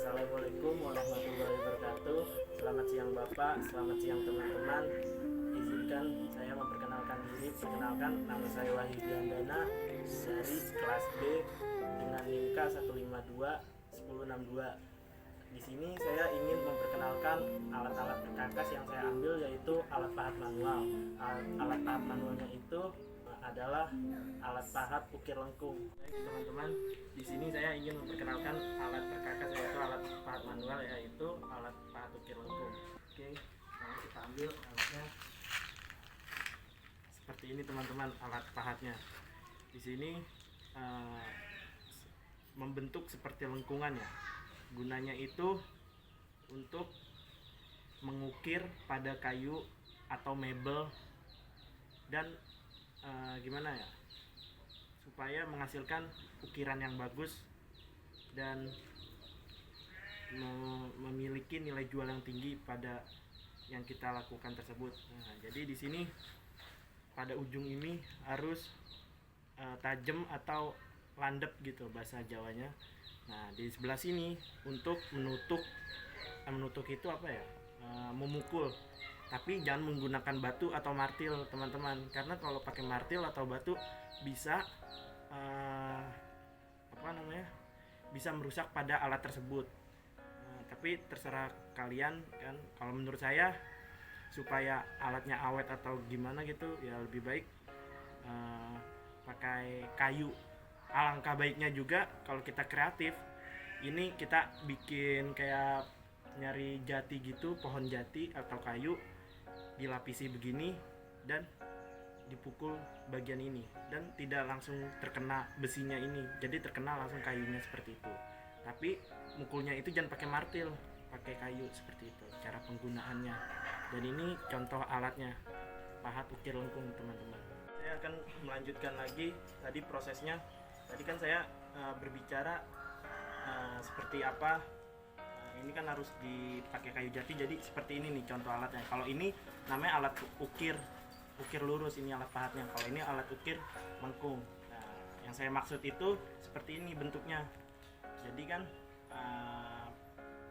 Assalamualaikum warahmatullahi wabarakatuh. Selamat siang Bapak, selamat siang teman-teman. Izinkan saya memperkenalkan diri. Perkenalkan, nama saya Wahyu Diandana dari kelas B dengan NIMK 152 1062. Di sini saya ingin memperkenalkan alat-alat perkakas yang saya ambil, yaitu alat pahat manual. Alat pahat manualnya itu adalah alat pahat ukir lengkung. Baik teman-teman, di sini saya ingin memperkenalkan alat perkakas, yaitu alat pahat manual, yaitu alat pahat ukir lengkung. Oke, sekarang kita ambil alatnya. Seperti ini teman-teman alat pahatnya. Di sini membentuk seperti lengkungan ya. Gunanya itu untuk mengukir pada kayu atau mebel dan gimana ya, supaya menghasilkan ukiran yang bagus dan memiliki nilai jual yang tinggi pada yang kita lakukan tersebut. Nah, jadi di sini pada ujung ini harus tajam atau landep gitu bahasa Jawanya. Nah, di sebelah sini untuk menutuk itu apa ya? Memukul. Tapi jangan menggunakan batu atau martil teman-teman, karena kalau pakai martil atau batu bisa bisa merusak pada alat tersebut. Tapi terserah kalian kan. Kalau menurut saya, supaya alatnya awet atau gimana gitu ya, lebih baik pakai kayu. Alangkah baiknya juga kalau kita kreatif, ini kita bikin kayak nyari jati gitu, pohon jati atau kayu, dilapisi begini dan dipukul bagian ini, dan tidak langsung terkena besinya ini, jadi terkena langsung kayunya seperti itu. Tapi mukulnya itu jangan pakai martil, pakai kayu seperti itu cara penggunaannya. Dan ini contoh alatnya, pahat ukir lengkung teman-teman. Saya akan melanjutkan lagi tadi prosesnya. Tadi kan saya berbicara seperti apa. Ini kan harus dipakai kayu jati, jadi seperti ini nih contoh alatnya. Kalau ini namanya alat ukir lurus, ini alat pahatnya. Kalau ini alat ukir lengkung. Nah, yang saya maksud itu seperti ini bentuknya. Jadi kan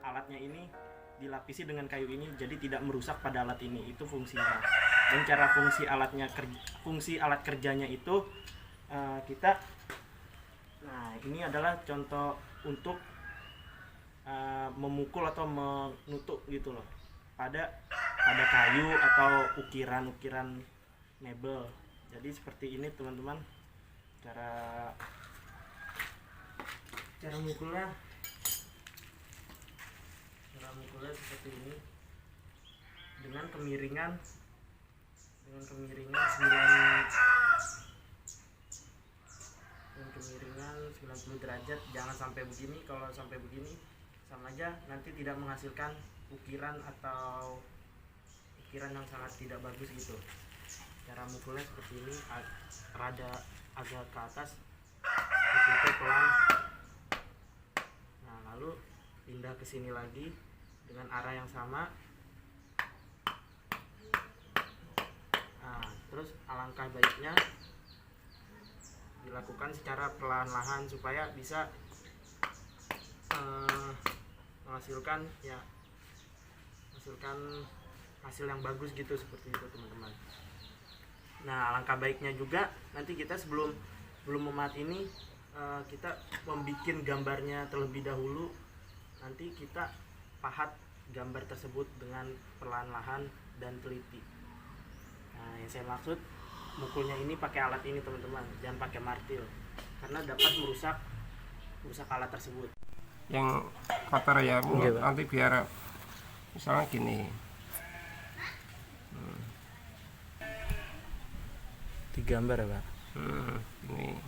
alatnya ini dilapisi dengan kayu ini, jadi tidak merusak pada alat ini. Itu fungsinya. Dan cara fungsi alat kerjanya itu kita. Nah, ini adalah contoh untuk memukul atau menutuk gitu loh pada kayu atau ukiran mebel. Jadi seperti ini teman-teman cara mukulnya seperti ini, dengan kemiringan 90 derajat. Jangan sampai begini. Kalau sampai begini sama aja nanti tidak menghasilkan ukiran atau ukiran yang sangat tidak bagus gitu. Cara mukulnya seperti ini, rada agak ke atas, itu pelan. Nah, lalu pindah ke sini lagi dengan arah yang sama. Nah, terus alangkah baiknya dilakukan secara perlahan-lahan supaya bisa menghasilkan hasil yang bagus gitu, seperti itu teman-teman. Nah, alangkah baiknya juga nanti kita sebelum memahat ini kita membuat gambarnya terlebih dahulu. Nanti kita pahat gambar tersebut dengan perlahan-lahan dan teliti. Nah, yang saya maksud mukulnya ini pakai alat ini teman-teman, jangan pakai martil, karena dapat merusak alat tersebut. Yang kotor ya, nanti biar misalnya gini. Digambar ya Pak? Ini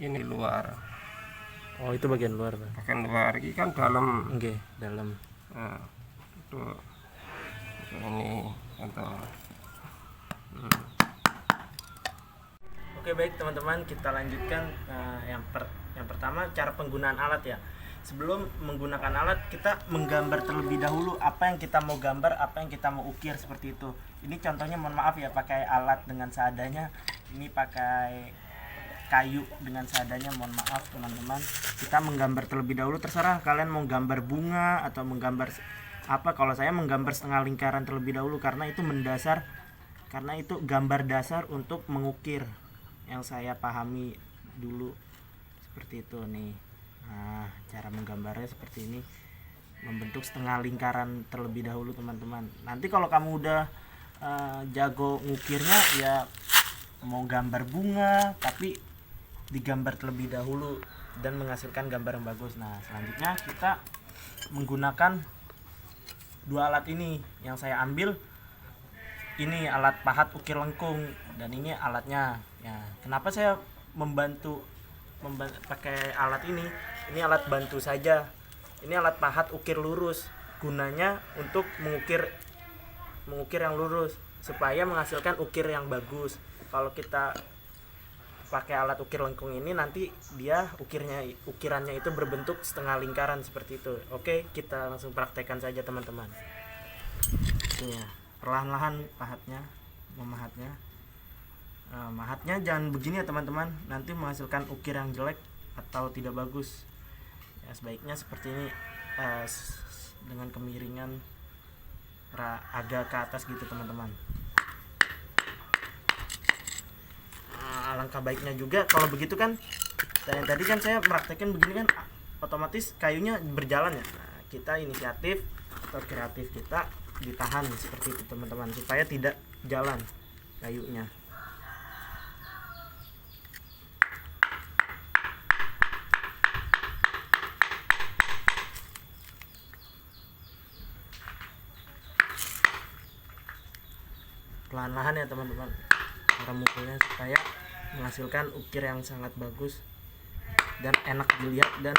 ini luar. Oh, itu bagian luar Pak? Bagian luar, ini kan dalam. Oke, dalam. Nah, itu ini contoh. Oke, baik teman-teman, kita lanjutkan yang pertama cara penggunaan alat ya. sebelum menggunakan alat kita menggambar terlebih dahulu apa yang kita mau gambar, apa yang kita mau ukir, seperti itu. Ini contohnya, mohon maaf ya, pakai alat dengan seadanya. Ini pakai kayu dengan seadanya, mohon maaf teman-teman. Kita menggambar terlebih dahulu, terserah kalian mau gambar bunga atau menggambar apa. Kalau saya menggambar setengah lingkaran terlebih dahulu karena itu mendasar, karena itu gambar dasar untuk mengukir yang saya pahami dulu, seperti itu nih. Nah, cara menggambarnya seperti ini, membentuk setengah lingkaran terlebih dahulu teman-teman. Nanti kalau kamu udah jago ngukirnya, ya mau gambar bunga tapi digambar terlebih dahulu dan menghasilkan gambar yang bagus. Nah, selanjutnya kita menggunakan dua alat ini yang saya ambil. Ini alat pahat ukir lengkung dan ini alatnya. Ya, kenapa saya membantu pakai alat ini? Ini alat bantu saja. Ini alat pahat ukir lurus. Gunanya untuk mengukir yang lurus supaya menghasilkan ukir yang bagus. Kalau kita pakai alat ukir lengkung ini, nanti dia ukirannya itu berbentuk setengah lingkaran seperti itu. Oke, kita langsung praktekkan saja teman-teman. Itunya. Perlahan-lahan memahatnya. Mahatnya jangan begini ya teman-teman, nanti menghasilkan ukir yang jelek atau tidak bagus. Ya, sebaiknya seperti ini, dengan kemiringan agak ke atas gitu teman-teman. Alangkah baiknya juga kalau begitu kan. Dan tadi kan saya praktekin begini kan, otomatis kayunya berjalan ya. Nah, kita inisiatif atau kreatif kita ditahan seperti itu teman-teman, supaya tidak jalan kayunya. Perlahan-lahan ya teman-teman cara mukulnya, supaya menghasilkan ukir yang sangat bagus dan enak dilihat, dan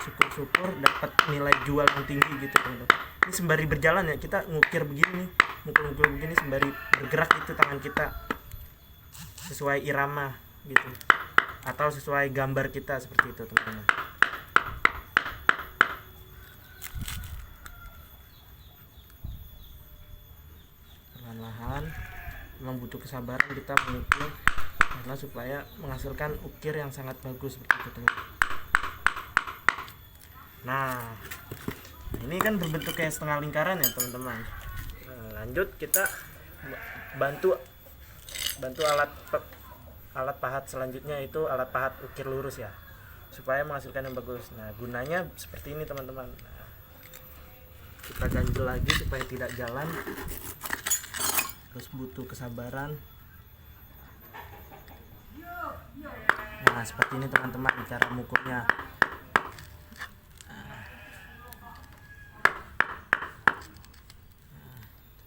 syukur-syukur dapat nilai jual yang tinggi gitu teman-teman. Ini sembari berjalan ya, kita ngukir begini, mukul-mukul begini sembari bergerak itu tangan kita sesuai irama gitu, atau sesuai gambar kita, seperti itu teman-teman. Perlahan-lahan, memang butuh kesabaran kita mengukir karena supaya menghasilkan ukir yang sangat bagus seperti itu teman-teman. Nah, ini kan berbentuk kayak setengah lingkaran ya teman-teman. Lanjut kita bantu alat pahat selanjutnya, itu alat pahat ukir lurus ya, supaya menghasilkan yang bagus. Nah, gunanya seperti ini teman-teman. Nah, kita ganjel lagi supaya tidak jalan, terus butuh kesabaran. Nah, seperti ini teman-teman cara mukulnya.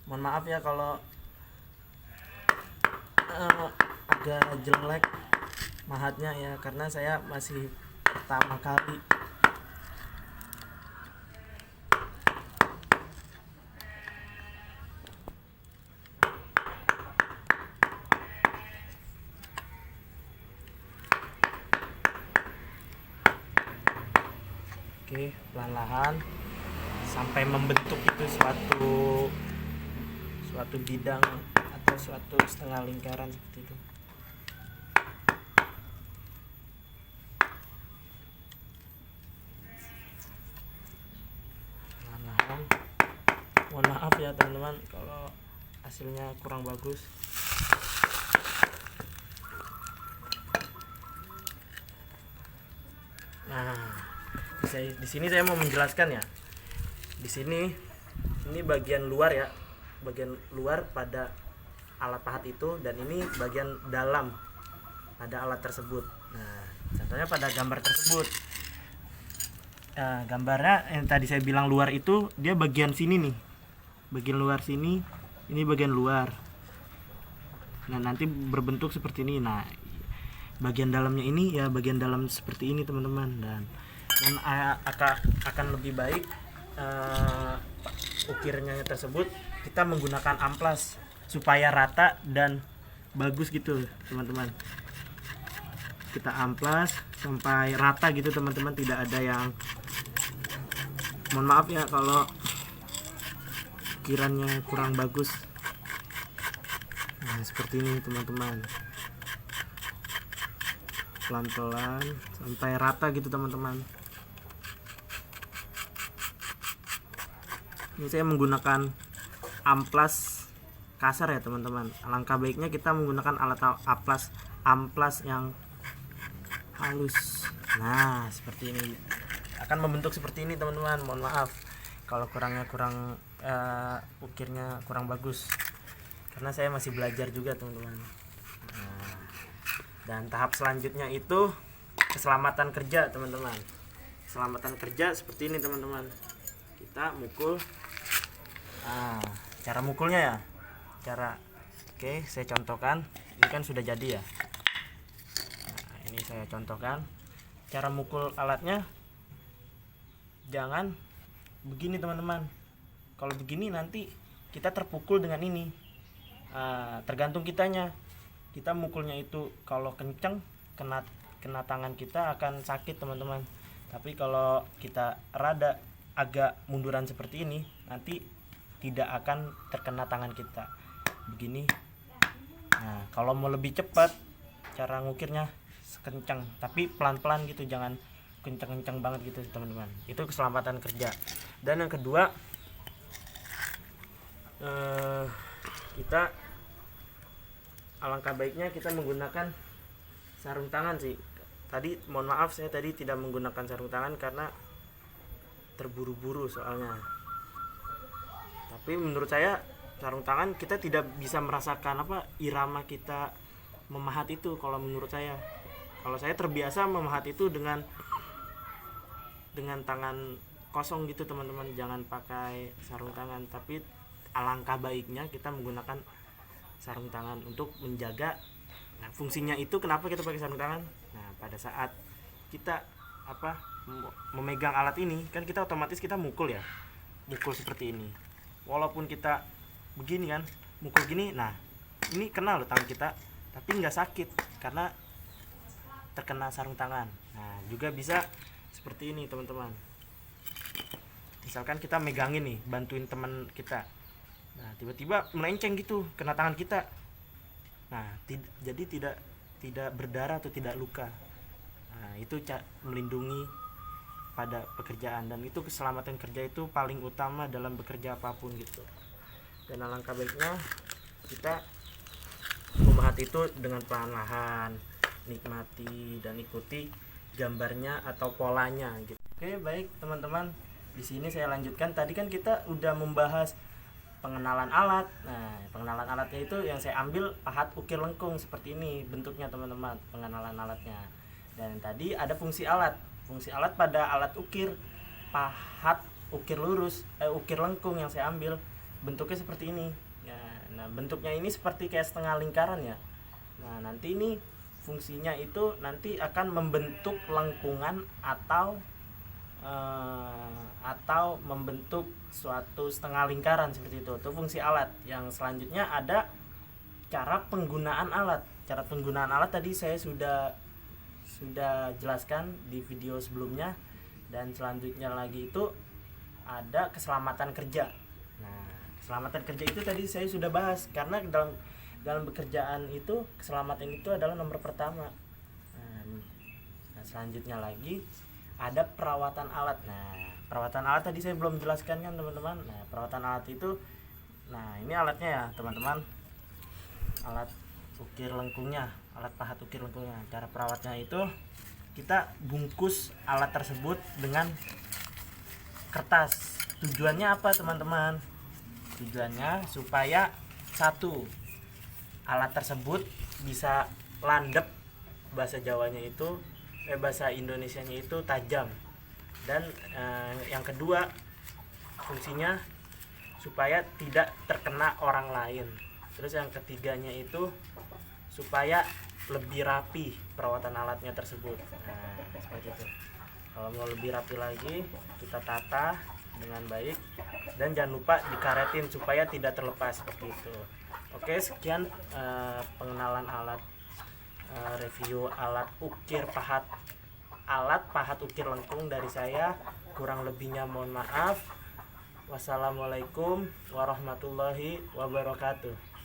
Mohon maaf ya kalau agak jelek mahatnya ya, karena saya masih pertama kali. Oke, pelan-pelan sampai membentuk itu suatu bidang atau suatu setengah lingkaran seperti itu. Perlahan-lahan. Mohon maaf ya teman-teman kalau hasilnya kurang bagus. Nah, di sini saya mau menjelaskan ya. Di sini ini bagian luar ya, bagian luar pada alat pahat itu, dan ini bagian dalam pada alat tersebut. Nah, contohnya pada gambar tersebut, gambarnya yang tadi saya bilang luar itu, dia bagian sini nih, bagian luar sini, ini bagian luar. Nah, nanti berbentuk seperti ini. Nah, bagian dalamnya ini ya bagian dalam seperti ini teman-teman, dan akan lebih baik ukirnya tersebut kita menggunakan amplas supaya rata dan bagus gitu teman-teman. kita amplas sampai rata gitu teman-teman, tidak ada yang, mohon maaf ya kalau ukirannya kurang bagus. Nah seperti ini teman-teman, pelan-pelan sampai rata gitu teman-teman. Ini saya menggunakan amplas kasar ya teman-teman. Alangkah baiknya kita menggunakan alat amplas yang halus. Nah seperti ini, akan membentuk seperti ini teman-teman. Mohon maaf kalau ukirnya kurang bagus, karena saya masih belajar juga teman-teman. Nah, dan tahap selanjutnya itu keselamatan kerja teman-teman. Keselamatan kerja seperti ini teman-teman, kita mukul. Cara mukulnya ya, oke saya contohkan. Ini kan sudah jadi ya. Nah, ini saya contohkan cara mukul alatnya. Jangan begini teman-teman. Kalau begini nanti kita terpukul dengan ini. Tergantung kitanya. Kita mukulnya itu kalau kenceng, kena tangan kita akan sakit teman-teman. Tapi kalau kita rada agak munduran seperti ini, nanti tidak akan terkena tangan kita. Begini. Nah, kalau mau lebih cepat cara ngukirnya kencang, tapi pelan-pelan gitu, jangan kencang-kencang banget gitu teman-teman. Itu keselamatan kerja. Dan yang kedua, kita alangkah baiknya kita menggunakan sarung tangan sih. Tadi mohon maaf saya tadi tidak menggunakan sarung tangan karena terburu-buru soalnya. Tapi menurut saya sarung tangan kita tidak bisa merasakan irama kita memahat itu. Kalau menurut saya, kalau saya terbiasa memahat itu dengan tangan kosong gitu teman-teman, jangan pakai sarung tangan. Tapi alangkah baiknya kita menggunakan sarung tangan untuk menjaga. Nah fungsinya itu kenapa kita pakai sarung tangan? Nah pada saat kita memegang alat ini kan kita otomatis kita mukul seperti ini. Walaupun kita begini kan, mukul gini, nah ini kena loh tangan kita, tapi nggak sakit karena terkena sarung tangan. Nah juga bisa seperti ini teman-teman. Misalkan kita megangin nih, bantuin teman kita, nah tiba-tiba melenceng gitu kena tangan kita. Nah jadi tidak berdarah atau tidak luka. Nah itu melindungi pada pekerjaan, dan itu keselamatan kerja itu paling utama dalam bekerja apapun gitu. Dan alangkah baiknya kita memahat itu dengan perlahan, nikmati dan ikuti gambarnya atau polanya gitu. Oke baik teman-teman, di sini saya lanjutkan. Tadi kan kita udah membahas pengenalan alat. Nah pengenalan alatnya itu yang saya ambil pahat ukir lengkung seperti ini bentuknya teman-teman, pengenalan alatnya. Dan tadi ada fungsi alat. Fungsi alat pada alat ukir pahat ukir lurus, ukir lengkung yang saya ambil bentuknya seperti ini ya. Nah bentuknya ini seperti kayak setengah lingkaran ya. Nah nanti ini fungsinya itu nanti akan membentuk lengkungan atau membentuk suatu setengah lingkaran seperti itu. Itu fungsi alat. Yang selanjutnya ada cara penggunaan alat. Cara penggunaan alat tadi saya sudah jelaskan di video sebelumnya. Dan selanjutnya lagi itu ada keselamatan kerja. Nah keselamatan kerja itu tadi saya sudah bahas, karena dalam pekerjaan itu keselamatan itu adalah nomor pertama. Nah selanjutnya lagi ada perawatan alat. Nah perawatan alat tadi saya belum jelaskan kan teman-teman. Nah perawatan alat itu, nah ini alatnya ya teman-teman, alat ukir lengkungnya, alat pahat ukir lengkungnya. Cara perawatnya itu kita bungkus alat tersebut dengan kertas. Tujuannya apa teman-teman? Tujuannya supaya satu, alat tersebut bisa landep, bahasa Jawanya itu bahasa Indonesianya itu tajam. Dan yang kedua fungsinya supaya tidak terkena orang lain. Terus yang ketiganya itu supaya lebih rapi perawatan alatnya tersebut. Nah seperti itu. Kalau mau lebih rapi lagi, kita tata dengan baik, dan jangan lupa dikaretin supaya tidak terlepas seperti itu. Oke, sekian pengenalan alat review alat pahat ukir lengkung dari saya. Kurang lebihnya mohon maaf. Wassalamualaikum warahmatullahi wabarakatuh.